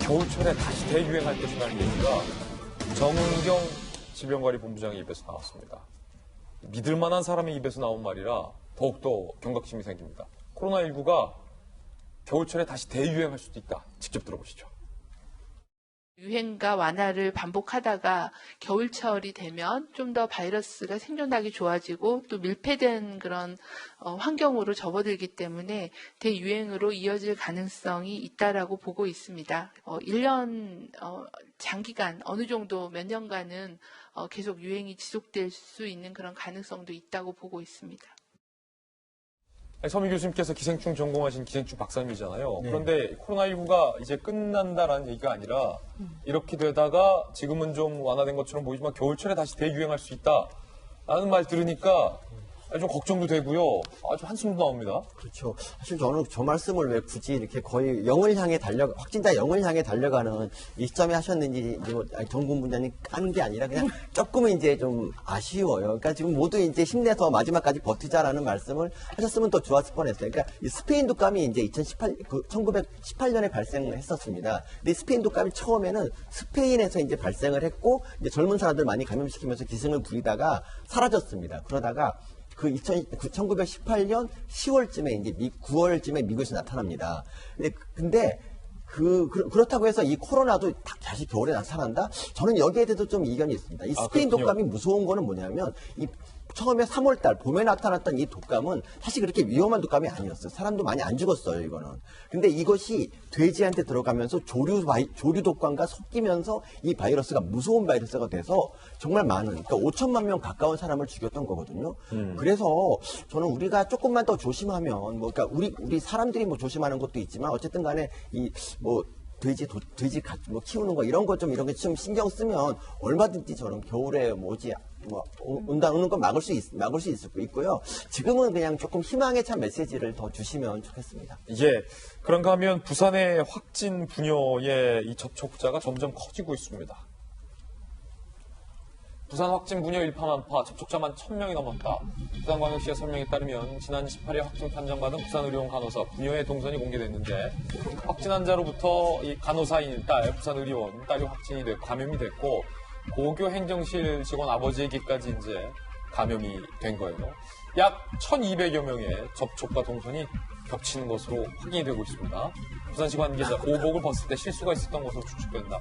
겨울철에 다시 대유행할 것이라는 얘기가 정은경 질병관리본부장의 입에서 나왔습니다. 믿을 만한 사람의 입에서 나온 말이라 더욱더 경각심이 생깁니다. 코로나19가 겨울철에 다시 대유행할 수도 있다. 직접 들어보시죠. 유행과 완화를 반복하다가 겨울철이 되면 좀 더 바이러스가 생존하기 좋아지고 또 밀폐된 그런 환경으로 접어들기 때문에 대유행으로 이어질 가능성이 있다라고 보고 있습니다. 1년 장기간 어느 정도 몇 년간은 계속 유행이 지속될 수 있는 그런 가능성도 있다고 보고 있습니다. 서미 교수님께서 기생충 전공하신 기생충 박사님이잖아요. 네. 그런데 코로나19가 이제 끝난다라는 얘기가 아니라 이렇게 되다가 지금은 좀 완화된 것처럼 보이지만 겨울철에 다시 대유행할 수 있다라는 말 들으니까 좀 걱정도 되고요. 아주 한숨도 나옵니다. 그렇죠. 사실 저는 저 말씀을 왜 굳이 이렇게 거의 확진자 0을 향해 달려가는 이 시점에 하셨는지, 정군 분장님 하는 게 아니라 그냥 조금은 이제 좀 아쉬워요. 그러니까 지금 모두 이제 힘내서 마지막까지 버티자라는 말씀을 하셨으면 더 좋았을 뻔했어요. 그러니까 이 스페인 독감이 이제 1918년에 발생했었습니다. 근데 스페인 독감이 처음에는 스페인에서 이제 발생을 했고, 이제 젊은 사람들 많이 감염시키면서 기승을 부리다가 사라졌습니다. 그러다가 1918년 10월쯤에 이제 9월쯤에 미국에서 나타납니다. 근데 그렇다고 해서 이 코로나도 다시 겨울에 나타난다? 저는 여기에 대해서 좀 이견이 있습니다. 이 스페인 독감이 무서운 거는 뭐냐면 처음에 3월달 봄에 나타났던 이 독감은 사실 그렇게 위험한 독감이 아니었어요. 사람도 많이 안 죽었어요, 이거는. 근데 이것이 돼지한테 들어가면서 조류 독감과 섞이면서 이 바이러스가 무서운 바이러스가 돼서 정말 많은, 그러니까 5천만 명 가까운 사람을 죽였던 거거든요. 그래서 저는 우리가 조금만 더 조심하면, 그러니까 우리 사람들이 조심하는 것도 있지만 어쨌든 간에 돼지 키우는 거 이런 거 좀 신경 쓰면 얼마든지 저는 겨울에 오는 건 막을 수 있고요. 지금은 그냥 조금 희망의 참 메시지를 더 주시면 좋겠습니다. 예. 그런가 하면 부산의 확진 분야의 이 접촉자가 점점 커지고 있습니다. 부산 확진 분야 일파만파 접촉자만 1,000명이 넘었다. 부산광역시의 설명에 따르면 지난 18일 확진 판정받은 부산의료원 간호사 부녀의 동선이 공개됐는데 확진 환자로부터 이 간호사인 딸 부산의료원 딸이 확진이 됐고 감염이 됐고 고교 행정실 직원 아버지에게까지 이제 감염이 된 거예요. 약 1,200여 명의 접촉과 동선이 겹치는 것으로 확인이 되고 있습니다. 부산시 관계자 오복을 벗을 때 실수가 있었던 것으로 추측된다.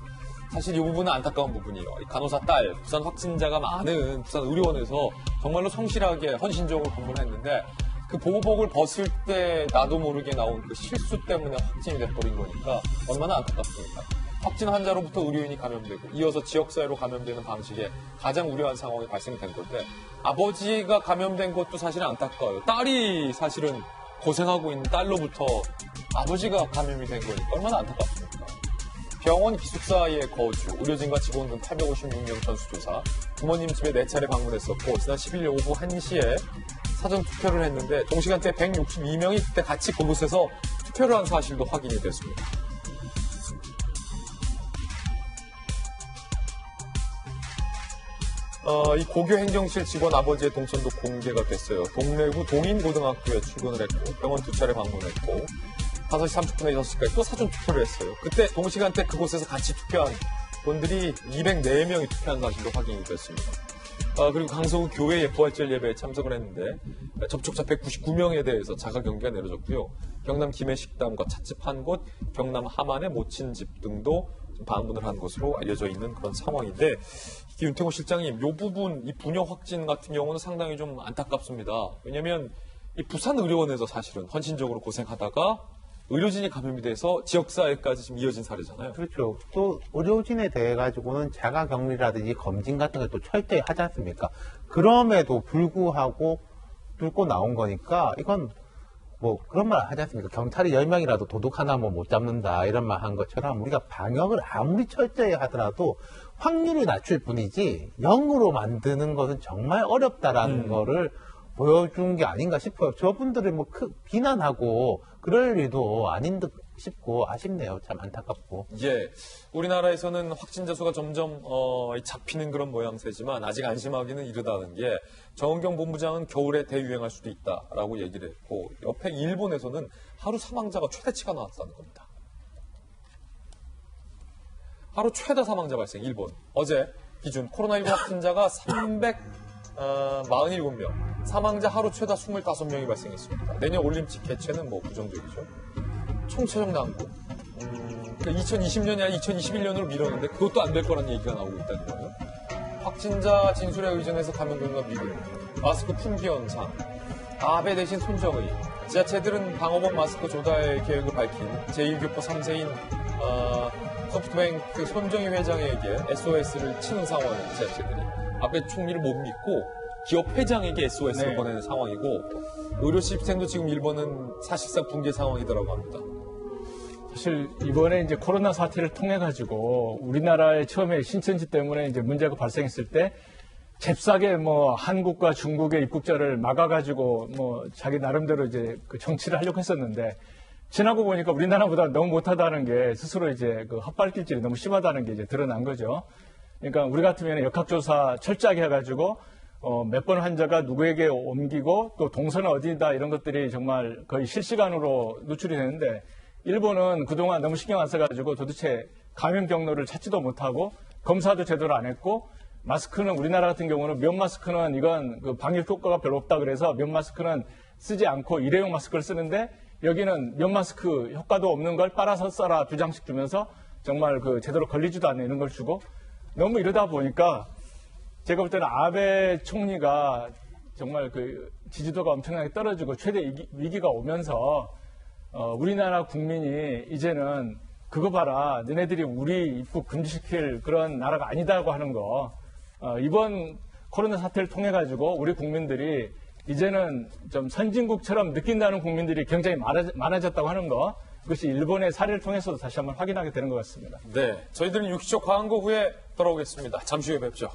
사실 이 부분은 안타까운 부분이에요. 간호사 딸, 부산 확진자가 많은 부산 의료원에서 정말로 성실하게 헌신적으로 근무를 했는데 그 보호복을 벗을 때 나도 모르게 나온 그 실수 때문에 확진이 돼버린 거니까 얼마나 안타깝습니까? 확진 환자로부터 의료인이 감염되고 이어서 지역사회로 감염되는 방식에 가장 우려한 상황이 발생된 건데 아버지가 감염된 것도 사실 안타까워요. 딸이 사실은 고생하고 있는 딸로부터 아버지가 감염이 된 거니까 얼마나 안타깝습니까? 병원 기숙사에 거주, 의료진과 직원 등 856명 전수조사, 부모님 집에 4차례 방문했었고 지난 11일 오후 1시에 사전 투표를 했는데 동시간대에 162명이 그때 같이 그곳에서 투표를 한 사실도 확인이 됐습니다. 이 고교 행정실 직원 아버지의 동선도 공개가 됐어요. 동래구 동인고등학교에 출근을 했고 병원 2차례 방문했고 5시 30분에 6시까지 또 사전 투표를 했어요. 그때 동시간대 그곳에서 같이 투표한 분들이 204명이 투표한 사실도 확인이 됐습니다. 그리고 강서구 교회 예포활절 예배에 참석을 했는데 접촉자 199명에 대해서 자가격리가 내려졌고요. 경남 김해식당과 찻집 한 곳, 경남 함안의 모친집 등도 방문을 한 것으로 알려져 있는 그런 상황인데 윤태호 실장님, 이 부분, 이 분야 확진 같은 경우는 상당히 좀 안타깝습니다. 왜냐하면 이 부산의료원에서 사실은 헌신적으로 고생하다가 의료진이 감염이 돼서 지역사회까지 지금 이어진 사례잖아요. 그렇죠. 또 의료진에 대해 가지고는 자가격리라든지 검진 같은 걸 또 철저히 하지 않습니까? 그럼에도 불구하고 뚫고 나온 거니까 이건 그런 말 하지 않습니까? 경찰이 10명이라도 도둑 하나 못 잡는다 이런 말 한 것처럼 우리가 방역을 아무리 철저히 하더라도 확률을 낮출 뿐이지 0으로 만드는 것은 정말 어렵다라는 거를 보여준 게 아닌가 싶어요. 저분들을 비난하고 그럴 일도 아닌 듯 싶고 아쉽네요. 참 안타깝고. 예, 우리나라에서는 확진자 수가 점점 잡히는 그런 모양새지만 아직 안심하기는 이르다는 게 정은경 본부장은 겨울에 대유행할 수도 있다라고 얘기를 했고 옆에 일본에서는 하루 사망자가 최대치가 나왔다는 겁니다. 하루 최다 사망자 발생 일본. 어제 기준 코로나19 확진자가 347명, 사망자 하루 최다 25명이 발생했습니다. 내년 올림픽 개최는 뭐 부정적이죠. 총체적 난국. 2020년이 아니라 2021년으로 미뤘는데 그것도 안 될 거라는 얘기가 나오고 있다는 거예요. 확진자 진술에 의존해서 감염균과 미국, 마스크 품귀 현상, 아베 대신 손정의, 지자체들은 방호복 마스크 조달 계획을 밝힌 제1교포 3세인 소프트뱅크 손정희 회장에게 SOS를 치는 상황인 지자체들이 아베 총리를 못 믿고 기업 회장에게 SOS를 네. 보내는 상황이고 의료 시스템도 지금 일본은 사실상 붕괴 상황이더라고 합니다. 사실 이번에 이제 코로나 사태를 통해 가지고 우리나라의 처음에 신천지 때문에 이제 문제가 발생했을 때 잽싸게 뭐 한국과 중국의 입국자를 막아가지고 뭐 자기 나름대로 이제 그 정치를 하려고 했었는데 지나고 보니까 우리나라보다 너무 못하다는 게 스스로 이제 그 헛발길질이 너무 심하다는 게 이제 드러난 거죠. 그러니까 우리 같으면 역학조사 철저하게 해가지고 몇 번 환자가 누구에게 옮기고 또 동선은 어디다 이런 것들이 정말 거의 실시간으로 노출이 되는데 일본은 그동안 너무 신경 안 써가지고 도대체 감염 경로를 찾지도 못하고 검사도 제대로 안 했고 마스크는 우리나라 같은 경우는 면 마스크는 이건 그 방역 효과가 별로 없다 그래서 면 마스크는 쓰지 않고 일회용 마스크를 쓰는데 여기는 면 마스크 효과도 없는 걸 빨아서 써라 2장씩 주면서 정말 그 제대로 걸리지도 않는 이런 걸 주고 너무 이러다 보니까 제가 볼 때는 아베 총리가 정말 그 지지도가 엄청나게 떨어지고 최대 위기가 오면서 우리나라 국민이 이제는 그거 봐라 너네들이 우리 입국 금지시킬 그런 나라가 아니다고 하는 거 이번 코로나 사태를 통해 가지고 우리 국민들이 이제는 좀 선진국처럼 느낀다는 국민들이 굉장히 많아졌다고 하는 거 그것이 일본의 사례를 통해서도 다시 한번 확인하게 되는 것 같습니다. 네, 저희들은 60초 광고 후에 돌아오겠습니다. 잠시 후에 뵙죠.